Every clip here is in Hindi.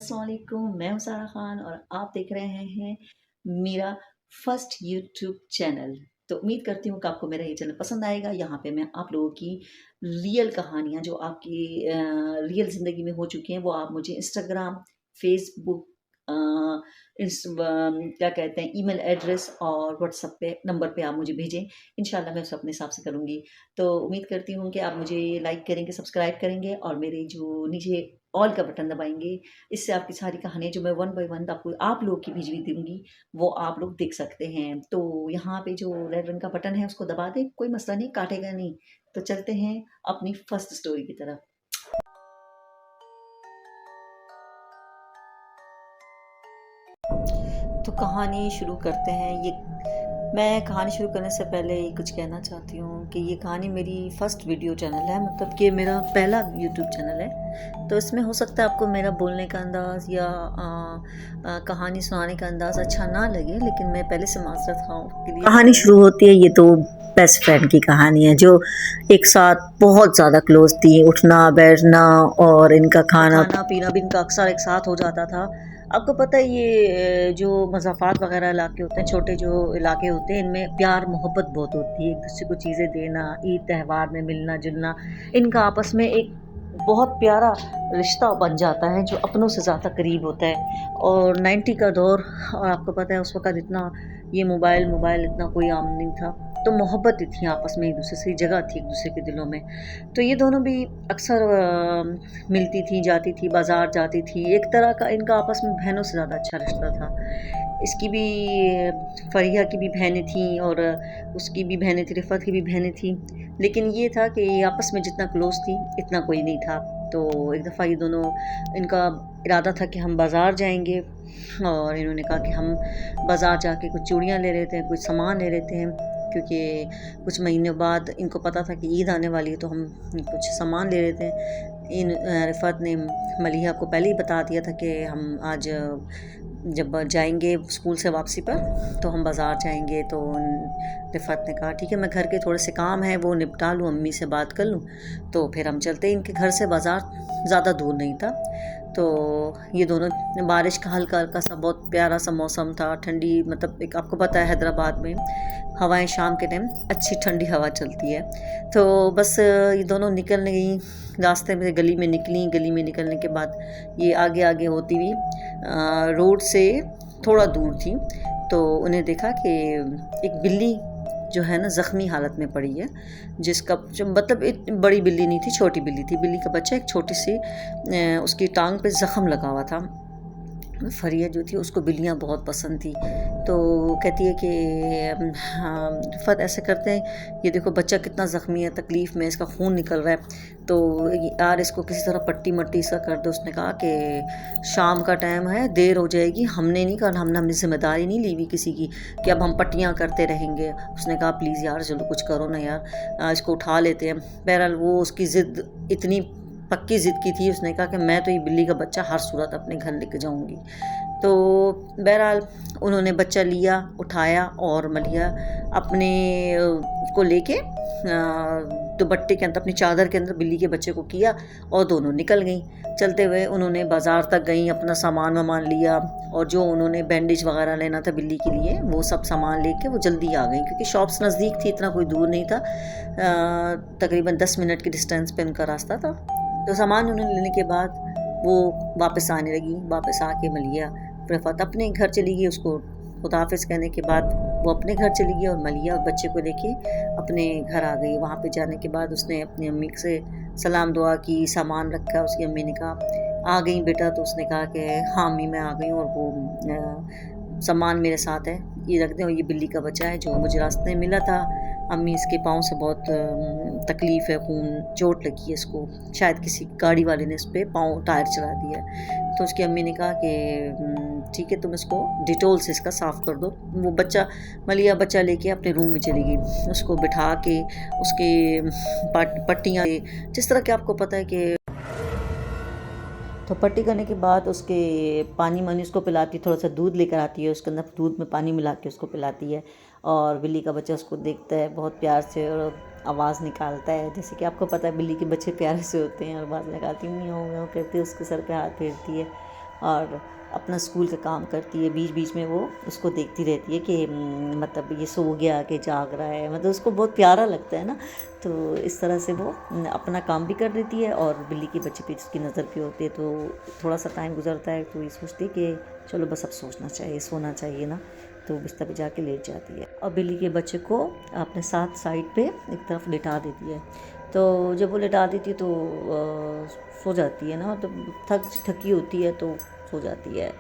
अस्सलामुअलैकुम, मैं हूँ सारा ख़ान और आप देख रहे हैं मेरा फर्स्ट यूट्यूब चैनल। तो उम्मीद करती हूँ कि आपको मेरा ये चैनल पसंद आएगा। यहाँ पे मैं आप लोगों की रियल कहानियाँ जो आपकी रियल ज़िंदगी में हो चुकी हैं, वो आप मुझे इंस्टाग्राम, फ़ेसबुक, अ, क्या कहते हैं, ईमेल एड्रेस और व्हाट्सएप पे नंबर पे आप मुझे भेजें। इंशाल्लाह मैं उसे अपने हिसाब से करूँगी। तो उम्मीद करती हूँ कि आप मुझे लाइक करेंगे, सब्सक्राइब करेंगे और मेरे जो नीचे ऑल का बटन दबाएँगे। इससे आपकी सारी कहानियाँ जो मैं वन बाय वन आपको आप लोग की भिजवी दूँगी, वो आप लोग देख सकते हैं। तो यहाँ पे जो रेड रंग का बटन है उसको दबा दें, कोई मसला नहीं, काटेगा नहीं। तो चलते हैं अपनी फर्स्ट स्टोरी की तरफ। तो कहानी शुरू करते हैं। मैं कहानी शुरू करने से पहले ये कुछ कहना चाहती हूँ कि ये कहानी मेरी फर्स्ट वीडियो चैनल है, मतलब कि मेरा पहला यूट्यूब चैनल है। तो इसमें हो सकता है आपको मेरा बोलने का अंदाज़ या कहानी सुनाने का अंदाज़ अच्छा ना लगे, लेकिन मैं पहले से माजरत खाऊँ के लिए कहानी शुरू होती है। ये तो बेस्ट फ्रेंड की कहानी है जो एक साथ बहुत ज़्यादा क्लोज थी। उठना बैठना और इनका खाना पीना भी इनका अक्सर एक साथ हो जाता था। आपको पता है ये जो मज़ाफ़ात वग़ैरह इलाके होते हैं, छोटे जो इलाके होते हैं, इनमें प्यार मोहब्बत बहुत होती है। एक दूसरे को चीज़ें देना, ईद त्यौहार में मिलना-जुलना, इनका आपस में एक बहुत प्यारा रिश्ता बन जाता है जो अपनों से ज़्यादा करीब होता है। और 90 का दौर, और आपको पता है उस वक़्त इतना ये मोबाइल इतना कोई आम नहीं था। तो मोहब्बत ही थी आपस में, एक दूसरे से जगह थी एक दूसरे के दिलों में। तो ये दोनों भी अक्सर मिलती थी, जाती थी, बाज़ार जाती थी। एक तरह का इनका आपस में बहनों से ज़्यादा अच्छा रिश्ता था। इसकी भी फ़रिया की भी बहनें थीं और उसकी भी बहनें थी, रिफ़त की भी बहनें थीं। लेकिन ये था कि आपस में जितना क्लोज़ थी, इतना कोई नहीं था। तो एक दफ़ा ये दोनों, इनका इरादा था कि हम बाज़ार जाएँगे और इन्होंने कहा कि हम बाज़ार जाके कुछ चूड़ियाँ ले लेते हैं, कुछ सामान ले लेते हैं, क्योंकि कुछ महीनों बाद इनको पता था कि ईद आने वाली है, तो हम कुछ सामान ले लेते हैं। रिफ़त ने मलिहा को पहले ही बता दिया था कि हम आज जब जाएंगे स्कूल से वापसी पर तो हम बाज़ार जाएंगे। तो रिफ़त ने कहा ठीक है, मैं घर के थोड़े से काम हैं वो निपटा लूँ, अम्मी से बात कर लूँ, तो फिर हम चलते हैं। इनके घर से बाज़ार ज़्यादा दूर नहीं था। तो ये दोनों, बारिश का हल्का हल्का सा बहुत प्यारा सा मौसम था, ठंडी, मतलब एक आपको पता है हैदराबाद में हवाएं शाम के टाइम अच्छी ठंडी हवा चलती है। तो बस ये दोनों निकलने गई, रास्ते में गली में निकली। गली में निकलने के बाद ये आगे आगे होती हुई रोड से थोड़ा दूर थी। तो उन्हें देखा कि एक बिल्ली जो है ना ज़ख्मी हालत में पड़ी है, जिसका जो मतलब एक बड़ी बिल्ली नहीं थी, छोटी बिल्ली थी। बिल्ली का बच्चा एक छोटी सी उसकी टांग पे ज़ख्म लगा हुआ था। फरिया जो थी उसको बिल्लियाँ बहुत पसंद थी। तो कहती है कि हाँ रिफ़त ऐसे करते हैं, ये देखो बच्चा कितना ज़ख्मी है, तकलीफ़ में, इसका खून निकल रहा है, तो यार इसको किसी तरह पट्टी मट्टी सा कर दो। उसने कहा कि शाम का टाइम है, देर हो जाएगी, हमने नहीं करना, हमने ज़िम्मेदारी नहीं ली हुई किसी की कि अब हम पट्टियाँ करते रहेंगे। उसने कहा प्लीज़ यार चलो कुछ करो ना यार, इसको उठा लेते हैं। बहरहाल वो उसकी ज़िद इतनी पक्की ज़िद की थी, उसने कहा कि मैं तो ये बिल्ली का बच्चा हर सूरत अपने घर लेके जाऊंगी। तो बहरहाल उन्होंने बच्चा लिया, उठाया और मलिया अपने को लेके दुपट्टे के अंदर, अपनी चादर के अंदर बिल्ली के बच्चे को किया और दोनों निकल गई। चलते हुए उन्होंने बाज़ार तक गई, अपना सामान वामान लिया और जो उन्होंने बैंडेज वगैरह लेना था बिल्ली के लिए वो सब सामान लेके वो जल्दी आ गई, क्योंकि शॉप्स नज़दीक थी, इतना कोई दूर नहीं था। तकरीबन 10 मिनट के डिस्टेंस पे उनका रास्ता था। तो सामान उन्होंने लेने के बाद वो वापस आने लगी। वापस आके मलिया रिफ़त अपने घर चली गई। उसको खुदाफिज़ कहने के बाद वो अपने घर चली गई और मलिया और बच्चे को लेके अपने घर आ गई। वहाँ पे जाने के बाद उसने अपनी अम्मी से सलाम दुआ की, सामान रखा। उसकी अम्मी ने कहा आ गई बेटा? तो उसने कहा कि हाँ अम्मी मैं आ गई हूँ, और वो सामान मेरे साथ है, ये रख दें, और ये बिल्ली का बच्चा है जो मुझे रास्ते में मिला था। अम्मी इसके पाँव से बहुत तकलीफ़ है, खून चोट लगी है इसको, शायद किसी गाड़ी वाले ने इस पर पाँव टायर चला दिया है। तो उसकी अम्मी ने कहा कि ठीक है तुम इसको डिटोल से इसका साफ़ कर दो। वो बच्चा, मलिया बच्चा लेके अपने रूम में चली गई, उसको बिठा के उसके पट्टियाँ, जिस तरह कि आपको पता है कि तो पट्टी करने के बाद उसके पानी वानी उसको पिलाती, थोड़ा सा दूध लेकर आती है, उसके अंदर दूध में पानी मिला के उसको पिलाती है। और बिल्ली का बच्चा उसको देखता है बहुत प्यार से और आवाज़ निकालता है, जैसे कि आपको पता है बिल्ली के बच्चे प्यारे से होते हैं, और आवाज़ निकालती म्याऊं म्याऊं करती है, उसके सर पे हाथ फेरती है। और अपना स्कूल का काम करती है। बीच बीच में वो उसको देखती रहती है कि मतलब ये सो गया कि जाग रहा है, मतलब उसको बहुत प्यारा लगता है ना। तो इस तरह से वो अपना काम भी कर लेती है और बिल्ली के बच्चे पे उसकी नज़र भी होती है। तो थोड़ा सा टाइम गुजरता है तो ये सोचती है कि चलो बस अब सोना चाहिए ना, तो बिस्तर पे जाके लेट जाती है और बिल्ली के बच्चे को अपने साथ साइड पे एक तरफ लिटा देती है। तो जब वो लिटा देती है तो सो जाती है ना, तो थकी होती है तो सो जाती है।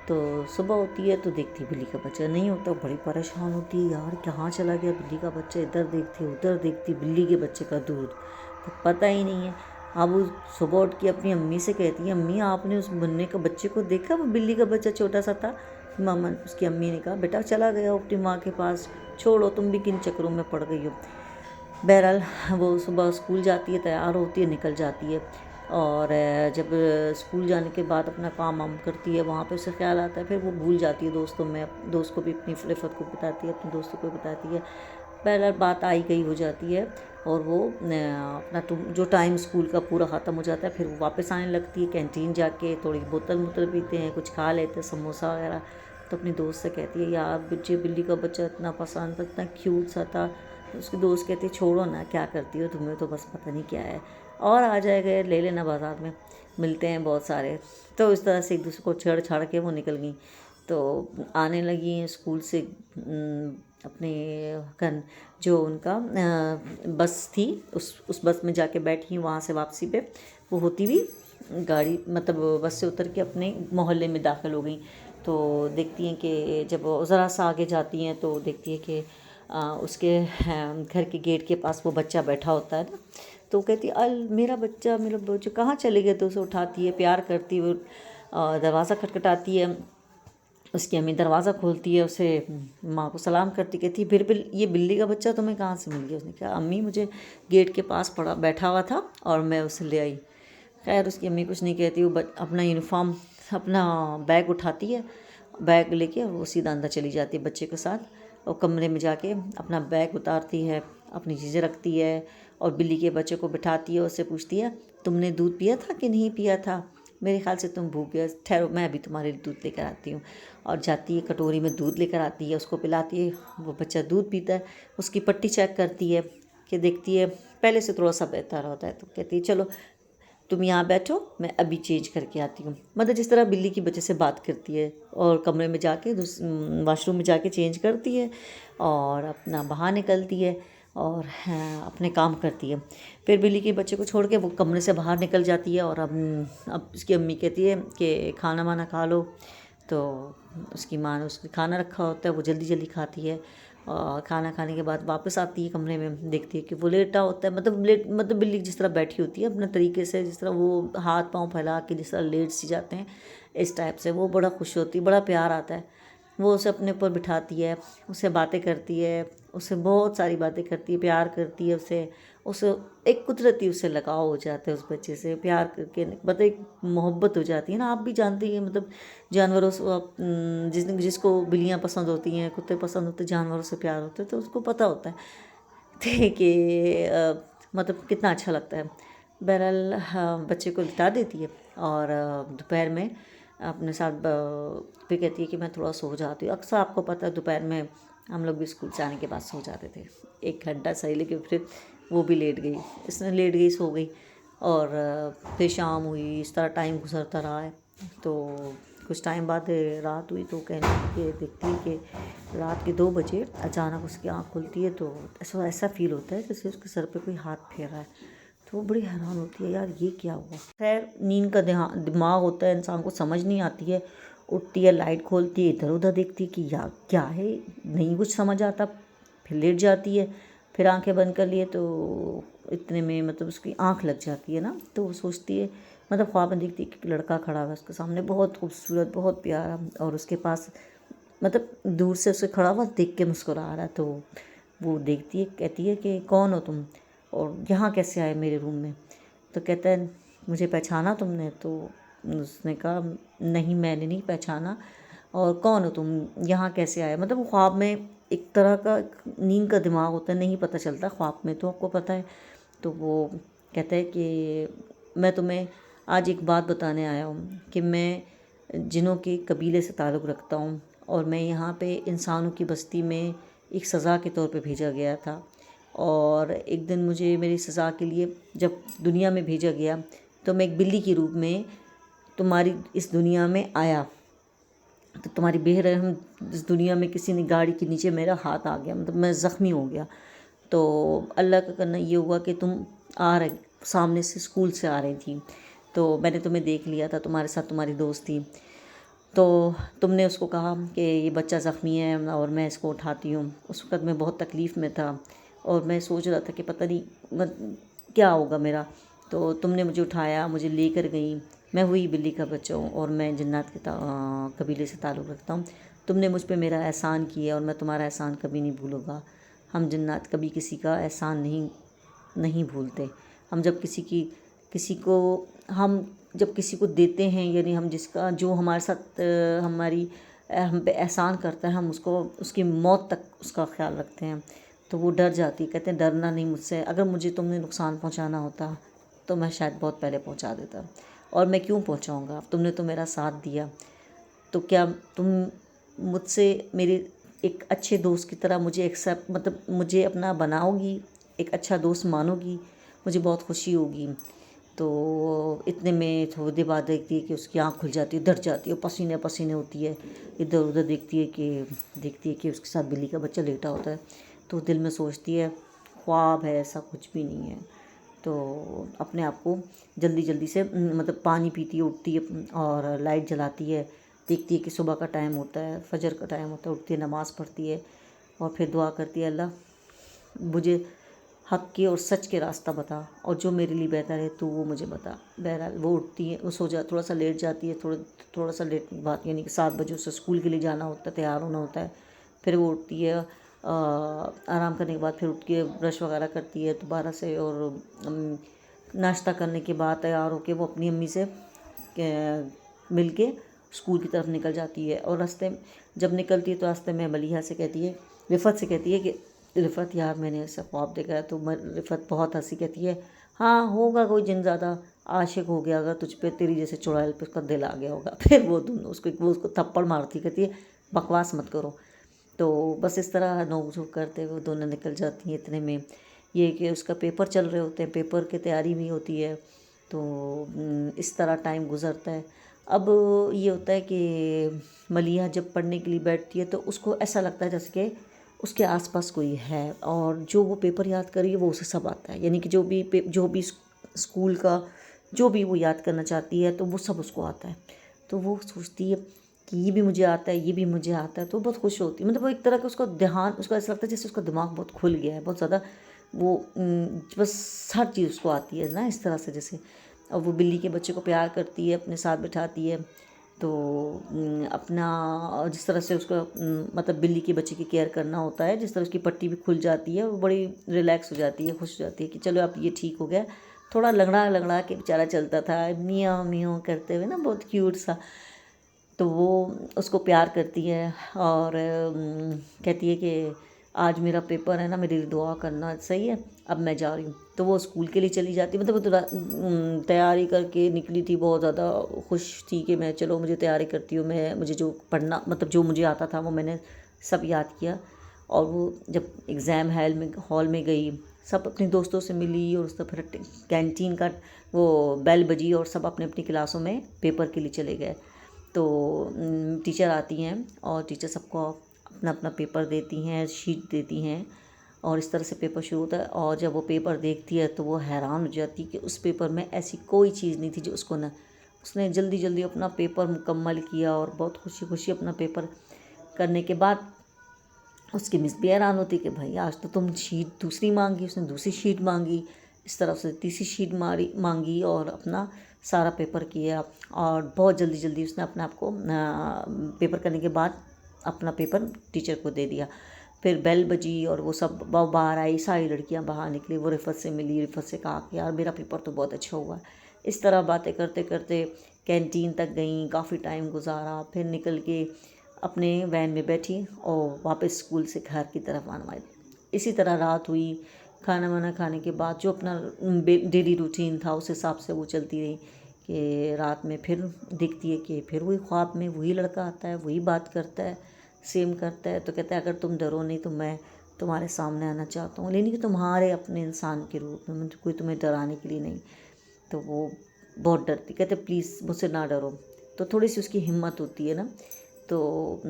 तो सुबह होती है तो देखती है बिल्ली का बच्चा नहीं होता, बड़ी परेशान होती है, यार कहाँ चला गया बिल्ली का बच्चा। इधर देखती उधर देखती, बिल्ली के बच्चे का दूध तो पता ही नहीं है। अब वो सुबह उठ के अपनी अम्मी से कहती है, अम्मी आपने उस बन्ने का बच्चे को देखा, वो बिल्ली का बच्चा छोटा सा था। मामा उसकी अम्मी ने कहा, बेटा चला गया अपनी माँ के पास, छोड़ो तुम भी किन चक्करों में पड़ गई हो। बहरहाल वो सुबह स्कूल जाती है, तैयार होती है, निकल जाती है। और जब स्कूल जाने के बाद अपना काम वाम करती है, वहाँ पे उसे ख्याल आता है, फिर वो भूल जाती है दोस्तों में, दोस्त को भी अपनी रिफ़त को बताती है, अपने दोस्तों को बताती है। बहरहाल बात आई गई हो जाती है और वो अपना जो टाइम स्कूल का पूरा ख़त्म हो जाता है, फिर वो वापस आने लगती है। कैंटीन जाके थोड़ी बोतल पीते हैं, कुछ खा लेते हैं, समोसा वगैरह। तो अपनी दोस्त से कहती है, यार मुझे बिल्ली का बच्चा इतना पसंद था, इतना क्यूट सा था। उसकी दोस्त कहती है, छोड़ो ना, क्या करती हो, तुम्हें तो बस पता नहीं क्या है, और आ जाएगा ले लेना, बाज़ार में मिलते हैं बहुत सारे। तो इस तरह से एक दूसरे को छेड़ छाड़ के वो निकल गई। तो आने लगी स्कूल से अपने जो उनका बस थी, उस बस में जाके बैठी। वहाँ से वापसी पे वो होती हुई गाड़ी मतलब बस से उतर के अपने मोहल्ले में दाखिल हो गई। तो देखती हैं कि जब ज़रा सा आगे जाती हैं तो देखती है कि उसके घर के गेट के पास वो बच्चा बैठा होता है ना। तो कहती है, अल मेरा बच्चा कहाँ चले गए। तो उसे उठाती है, प्यार करती है, दरवाज़ा खटखटाती है। उसकी अम्मी दरवाज़ा खोलती है, उसे माँ को सलाम करती, कहती है, फिर ये बिल्ली का बच्चा तुम्हें कहाँ से मिल गया। उसने कहा, अम्मी मुझे गेट के पास बैठा हुआ था और मैं उसे ले आई। खैर उसकी अम्मी कुछ नहीं कहती, वो अपना यूनिफॉर्म अपना बैग उठाती है, बैग लेके और वो सीधा अंदर चली जाती है बच्चे के साथ। और कमरे में जाके अपना बैग उतारती है, अपनी चीज़ें रखती है और बिल्ली के बच्चे को बिठाती है। उससे पूछती है, तुमने दूध पिया था कि नहीं पिया था, मेरे ख्याल से तुम भूख गए, ठहरो मैं अभी तुम्हारे लिए दूध लेकर आती हूँ। और जाती है, कटोरी में दूध लेकर आती है, उसको पिलाती है। वो बच्चा दूध पीता है, उसकी पट्टी चेक करती है कि देखती है पहले से थोड़ा सा बेहतर होता है। तो कहती है, चलो तुम यहाँ बैठो, मैं अभी चेंज करके आती हूँ। मतलब जिस तरह बिल्ली की बच्चे से बात करती है। और कमरे में जाके वाशरूम में जाके चेंज करती है और अपना बाहर निकलती है और अपने काम करती है। फिर बिल्ली के बच्चे को छोड़ के वो कमरे से बाहर निकल जाती है। और अब उसकी अम्मी कहती है कि खाना वाना खा लो। तो उसकी माँ ने उसको खाना रखा होता है, वो जल्दी जल्दी खाती है। और खाना खाने के बाद वापस आती है कमरे में, देखती है कि वो लेटा होता है, मतलब बिल्ली जिस तरह बैठी होती है अपने तरीके से, जिस तरह वो हाथ पांव फैला के जिस तरह लेट सी जाते हैं, इस टाइप से वो बड़ा खुश होती है, बड़ा प्यार आता है। वो उसे अपने ऊपर बिठाती है, उससे बातें करती है, उससे बहुत सारी बातें करती है, प्यार करती है उसे एक कुदरती उससे लगाव हो जाता है उस बच्चे से। प्यार करके मतलब एक मोहब्बत हो जाती है ना। आप भी जानती हैं, मतलब जानवरों से जिसको बिल्लियाँ पसंद होती हैं, कुत्ते पसंद होते हैं, जानवरों से प्यार होता है, तो उसको पता होता है कि मतलब कितना अच्छा लगता है। बहरहाल बच्चे को लिटा देती है और दोपहर में अपने साथ फिर कहती है कि मैं थोड़ा सो जाती हूँ। अक्सर आपको पता है दोपहर में हम लोग भी स्कूल से आने के बाद सो जाते थे, 1 घंटा सही, लेकिन फिर वो भी लेट गई, इसने लेट गई, सो गई। और फिर शाम हुई, इस तरह टाइम गुजरता रहा है। तो कुछ टाइम बाद रात हुई तो कहने लगी, देखती है कि रात के 2 बजे अचानक उसकी आँख खुलती है। तो ऐसा फील होता है जैसे उसके सर पे कोई हाथ फेर रहा है। तो वो बड़ी हैरान होती है, यार ये क्या हुआ। खैर नींद का दिमाग होता है, इंसान को समझ नहीं आती है। उठती है, लाइट खोलती है, इधर उधर देखती है कि यार क्या है, नहीं कुछ समझ आता। फिर लेट जाती है, फिर आंखें बंद कर लिए तो इतने में मतलब उसकी आंख लग जाती है ना। तो वो सोचती है, मतलब ख्वाब में देखती है कि लड़का खड़ा हुआ है उसके सामने, बहुत खूबसूरत, बहुत प्यारा, और उसके पास मतलब दूर से उसे खड़ा हुआ देख के मुस्कुरा रहा है। तो वो देखती है, कहती है कि कौन हो तुम और यहाँ कैसे आए मेरे रूम में। तो कहता है, मुझे पहचाना तुमने। तो उसने कहा, नहीं मैंने नहीं पहचाना, और कौन हो तुम, यहाँ कैसे आए। मतलब वो ख्वाब में एक तरह का नींद का दिमाग होता है, नहीं पता चलता, ख्वाब में तो आपको पता है। तो वो कहता है कि मैं तुम्हें आज एक बात बताने आया हूँ कि मैं जिनों के कबीले से ताल्लुक़ रखता हूँ और मैं यहाँ पे इंसानों की बस्ती में एक सज़ा के तौर पे भेजा गया था। और एक दिन मुझे मेरी सज़ा के लिए जब दुनिया में भेजा गया तो मैं एक बिल्ली के रूप में तुम्हारी इस दुनिया में आया। तो तुम्हारी बेरहम इस दुनिया में किसी ने गाड़ी के नीचे मेरा हाथ आ गया, मतलब मैं ज़ख्मी हो गया। तो अल्लाह का करना ये हुआ कि तुम आ रहे सामने से स्कूल से आ रही थी, तो मैंने तुम्हें देख लिया था, तुम्हारे साथ तुम्हारी दोस्त थी। तो तुमने उसको कहा कि ये बच्चा ज़ख्मी है और मैं इसको उठाती हूँ। उस वक़्त मैं बहुत तकलीफ़ में था और मैं सोच रहा था कि पता नहीं क्या होगा मेरा। तो तुमने मुझे उठाया, मुझे लेकर गई। मैं हुई बिल्ली का बच्चा हूँ और मैं जन्नत के कबीले से ताल्लुक़ रखता हूँ। तुमने मुझ पे मेरा एहसान किया और मैं तुम्हारा एहसान कभी नहीं भूलूँगा। हम जन्नत कभी किसी का एहसान नहीं भूलते। हम जब किसी को देते हैं, यानी हम जिसका जो हमारे साथ हम पे एहसान करता है, हम उसको उसकी मौत तक उसका ख्याल रखते हैं। तो वो डर जाती है, कहते हैं डरना नहीं मुझसे। अगर मुझे तुमने नुकसान पहुंचाना होता तो मैं शायद बहुत पहले पहुंचा देता, और मैं क्यों पहुंचाऊंगा, तुमने तो मेरा साथ दिया। तो क्या तुम मुझसे मेरे एक अच्छे दोस्त की तरह मुझे एक्सेप्ट, मतलब मुझे अपना बनाओगी, एक अच्छा दोस्त मानोगी? मुझे बहुत खुशी होगी। तो इतने में थोड़ी देर बाद देखती है कि उसकी आँख खुल जाती है, डर जाती है, पसीने पसीने होती है, इधर उधर देखती है कि उसके साथ बिल्ली का बच्चा लेटा होता है। तो दिल में सोचती है ख्वाब है, ऐसा कुछ भी नहीं है। तो अपने आप को जल्दी जल्दी से मतलब पानी पीती है, उठती है और लाइट जलाती है, देखती है कि सुबह का टाइम होता है, फजर का टाइम होता है, उठती है, नमाज़ पढ़ती है और फिर दुआ करती है, अल्लाह मुझे हक़ के और सच के रास्ता बता, और जो मेरे लिए बेहतर है तो वो मुझे बता। बहरहाल वो उठती है, वो थोड़ा सा लेट जाती है, थोड़ा सा लेट बात, यानी कि 7 बजे उसे स्कूल के लिए जाना होता है, तैयार होना होता है। फिर वो उठती है, आराम करने के बाद फिर उठ के ब्रश वगैरह करती है दोबारा से, और नाश्ता करने के बाद तैयार होकर वो अपनी अम्मी से मिल के स्कूल की तरफ निकल जाती है। और रास्ते जब निकलती है तो रास्ते में मलिहा से कहती है, रिफ़त से कहती है कि रिफ़त यार मैंने ऐसा ख्वाब देखा है। तो रिफ़त बहुत हंसी, कहती है हाँ होगा, कोई जिन ज़्यादा आशिक हो गया होगा तुझ पे, तेरी जैसे चुड़ैल पे उसका दिल आ गया होगा। फिर वो उसको थप्पड़ मारती, कहती है बकवास मत करो। तो बस इस तरह नोक झोंक करते हुए दोनों निकल जाती हैं। इतने में ये कि उसका पेपर चल रहे होते हैं, पेपर की तैयारी भी होती है। तो इस तरह टाइम गुजरता है। अब ये होता है कि मलिहा जब पढ़ने के लिए बैठती है तो उसको ऐसा लगता है जैसे कि उसके आसपास कोई है, और जो वो पेपर याद कर रही है वो उसे सब आता है, यानी कि जो भी स्कूल का जो भी वो याद करना चाहती है तो वो सब उसको आता है। तो वो सोचती है कि ये भी मुझे आता है, ये भी मुझे आता है, तो बहुत खुश होती है। मतलब वो एक तरह का उसको ऐसा लगता है जैसे उसका दिमाग बहुत खुल गया है, बहुत ज़्यादा वो बस हर चीज़ उसको आती है ना, इस तरह से जैसे। और वो बिल्ली के बच्चे को प्यार करती है, अपने साथ बिठाती है। तो अपना जिस तरह से उसका मतलब बिल्ली के बच्चे की केयर करना होता है, जिस तरह उसकी पट्टी भी खुल जाती है, वो बड़ी रिलैक्स हो जाती है, खुश हो जाती है कि चलो अब ये ठीक हो गया। थोड़ा लंगड़ा लंगड़ा के बेचारा चलता था, मियाँ मियाँ करते हुए ना, बहुत क्यूट सा। तो वो उसको प्यार करती है और कहती है कि आज मेरा पेपर है ना, मेरे लिए दुआ करना, सही है, अब मैं जा रही हूँ। तो वो स्कूल के लिए चली जाती, मतलब वो तो तैयारी करके निकली थी, बहुत ज़्यादा खुश थी कि मैं चलो मुझे तैयारी करती हूँ, मुझे जो पढ़ना, मतलब जो मुझे आता था वो मैंने सब याद किया। और वो जब एग्ज़ाम हॉल में गई, सब अपने दोस्तों से मिली, और उसका फिर कैंटीन का वो बेल बजी और सब अपने अपनी क्लासों में पेपर के लिए चले गए। तो टीचर आती हैं और टीचर सबको अपना अपना पेपर देती हैं, शीट देती हैं, और इस तरह से पेपर शुरू होता है। और जब वो पेपर देखती है तो वो हैरान हो जाती है कि उस पेपर में ऐसी कोई चीज़ नहीं थी जो उसने जल्दी जल्दी अपना पेपर मुकम्मल किया, और बहुत खुशी खुशी अपना पेपर करने के बाद उसकी मिस भी हैरान होती कि भाई आज तो तुम शीट दूसरी मांगी, उसने दूसरी शीट मांगी, इस तरफ से तीसरी शीट मांगी, और अपना सारा पेपर किया। और बहुत जल्दी जल्दी उसने अपने आप को पेपर करने के बाद अपना पेपर टीचर को दे दिया। फिर बेल बजी और वो सब बाहर आई, सारी लड़कियां बाहर निकली, वो रिफ़त से मिली, रिफ़त से कहा कि यार मेरा पेपर तो बहुत अच्छा हुआ। इस तरह बातें करते करते कैंटीन तक गई, काफ़ी टाइम गुजारा, फिर निकल के अपने वैन में बैठी और वापस स्कूल से घर की तरफ आना हुई। इसी तरह रात हुई, खाना वाना खाने के बाद जो अपना डेली रूटीन था उस हिसाब से वो चलती रही कि रात में फिर देखती है कि फिर वही ख्वाब में वही लड़का आता है, वही बात करता है, सेम करता है। तो कहता है अगर तुम डरो नहीं तो मैं तुम्हारे सामने आना चाहता हूँ, लेकिन कि तुम्हारे अपने इंसान के रूप में, कोई तुम्हें डराने के लिए नहीं। तो वो बहुत डरती, कहते प्लीज़ मुझसे ना डरो। तो थोड़ी सी उसकी हिम्मत होती है ना, तो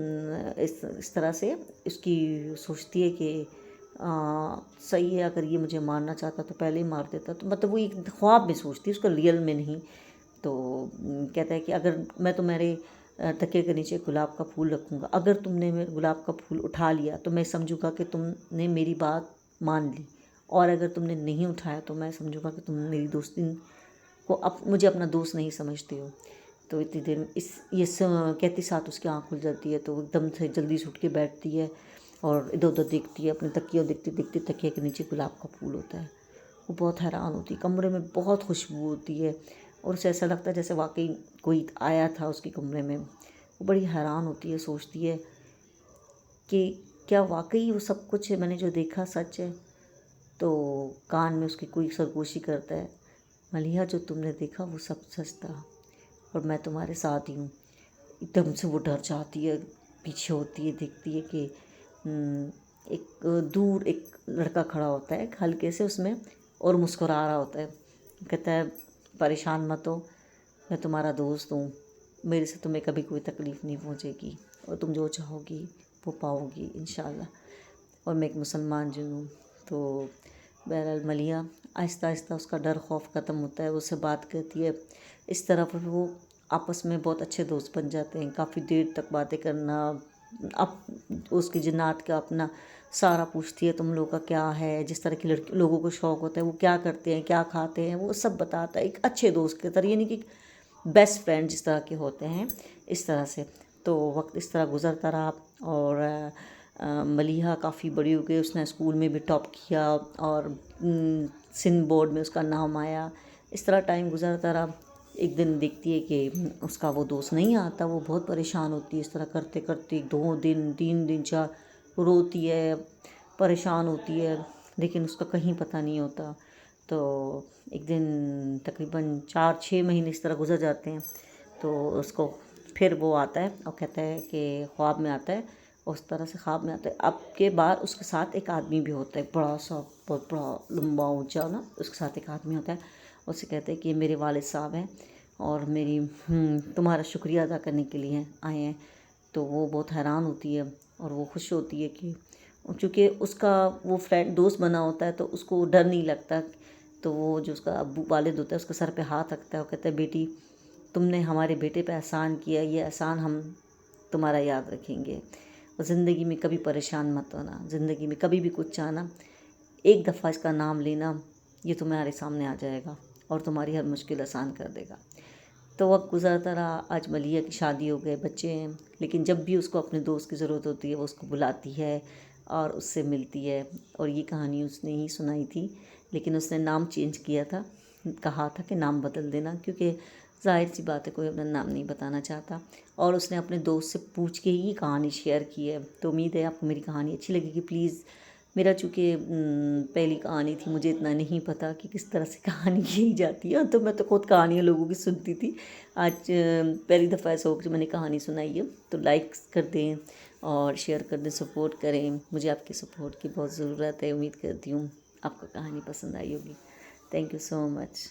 इस तरह से उसकी सोचती है कि सही है, अगर ये मुझे मारना चाहता तो पहले ही मार देता। तो मतलब वो एक ख्वाब में सोचती है, उसका रियल में नहीं। तो कहता है कि अगर मैं तुम्हारे तकिए के नीचे गुलाब का फूल रखूँगा, अगर तुमने मेरे गुलाब का फूल उठा लिया तो मैं समझूंगा कि तुमने मेरी बात मान ली, और अगर तुमने नहीं उठाया तो मैं समझूंगा कि तुम मेरी दोस्ती को मुझे अपना दोस्त नहीं समझते हो। तो इतनी देर में कहती साथ उसकी आँख खुल जाती है। तो एकदम से जल्दी से उठ के बैठती है और इधर उधर देखती है, अपने तकिए देखती देखती तकिए के नीचे गुलाब का फूल होता है। वो बहुत हैरान होती है, कमरे में बहुत खुशबू होती है और उसे ऐसा लगता है जैसे वाकई कोई आया था उसके कमरे में। वो बड़ी हैरान होती है, सोचती है कि क्या वाकई वो सब कुछ मैंने जो देखा सच है। तो कान में उसकी कोई सरगोशी करता है, मलिहा जो तुमने देखा वो सब सच था और मैं तुम्हारे साथ ही हूँ। एकदम से वो डर जाती है, पीछे होती है, देखती है कि एक दूर एक लड़का खड़ा होता है हल्के से उसमें और मुस्कुरा रहा होता है। कहता है परेशान मत हो, मैं तुम्हारा दोस्त हूँ, मेरे से तुम्हें कभी कोई तकलीफ़ नहीं पहुँचेगी और तुम जो चाहोगी वो पाओगी इंशाल्लाह, और मैं एक मुसलमान जिन हूँ। तो बहरहाल मलिहा आहिस्ता आहिस्ता उसका डर खौफ ख़त्म होता है, उससे बात करती है। इस तरह पर वो आपस में बहुत अच्छे दोस्त बन जाते हैं, काफ़ी देर तक बातें करना। अब उसकी जिन्नात का अपना सारा पूछती है, तुम लोगों का क्या है, जिस तरह की लोगों को शौक़ होता है वो क्या करते हैं, क्या खाते हैं, वो सब बताता है एक अच्छे दोस्त की तरह, यानी कि बेस्ट फ्रेंड जिस तरह के होते हैं इस तरह से। तो वक्त इस तरह गुजरता रहा और मलिहा काफ़ी बड़ी हो गई, उसने स्कूल में भी टॉप किया और सिंध बोर्ड में उसका नाम आया। इस तरह टाइम गुजरता रहा। एक दिन देखती है कि उसका वो दोस्त नहीं आता, वो बहुत परेशान होती है। इस तरह करते करते 2 दिन 3 दिन 4 रोती है, परेशान होती है, लेकिन उसका कहीं पता नहीं होता। तो एक दिन तकरीबन 4-6 महीने इस तरह गुजर जाते हैं। तो उसको फिर वो आता है और कहता है कि ख्वाब में आता है, उस तरह से ख्वाब में आता है। अब के बाद उसके साथ एक आदमी भी होता है, बड़ा सा, बहुत बड़ा लंबा ऊंचा ना, उसके साथ एक आदमी होता है। उससे कहते हैं कि ये मेरे वालिद साहब हैं और मेरी तुम्हारा शुक्रिया अदा करने के लिए आए हैं। तो वो बहुत हैरान होती है और वो खुश होती है कि चूँकि उसका वो फ्रेंड दोस्त बना होता है तो उसको डर नहीं लगता। तो वो जो उसका अब्बू वालिद होता है उसके सर पे हाथ रखता है और कहता है बेटी तुमने हमारे बेटे पे एहसान किया, ये एहसान हम तुम्हारा याद रखेंगे और ज़िंदगी में कभी परेशान मत होना, ज़िंदगी में कभी भी कुछ चाहना, एक दफ़ा इसका नाम लेना, ये तुम्हारे सामने आ जाएगा और तुम्हारी हर मुश्किल आसान कर देगा। तो वक्त गुजरता रहा। आज मलिहा की शादी हो गए, बच्चे हैं, लेकिन जब भी उसको अपने दोस्त की ज़रूरत होती है वो उसको बुलाती है और उससे मिलती है। और ये कहानी उसने ही सुनाई थी, लेकिन उसने नाम चेंज किया था, कहा था कि नाम बदल देना, क्योंकि ज़ाहिर सी बात है कोई अपना नाम नहीं बताना चाहता। और उसने अपने दोस्त से पूछ के ही कहानी शेयर की है। तो उम्मीद है आपको मेरी कहानी अच्छी लगेगी। प्लीज़, मेरा चूँकि पहली कहानी थी, मुझे इतना नहीं पता कि किस तरह से कहानी की जाती है, तो मैं तो खुद कहानियाँ लोगों की सुनती थी। आज पहली दफ़ा ऐसा हो कि मैंने कहानी सुनाई है। तो लाइक कर दें और शेयर कर दें, सपोर्ट करें, मुझे आपकी सपोर्ट की बहुत ज़रूरत है। उम्मीद करती हूँ आपको कहानी पसंद आई होगी। Thank you so much.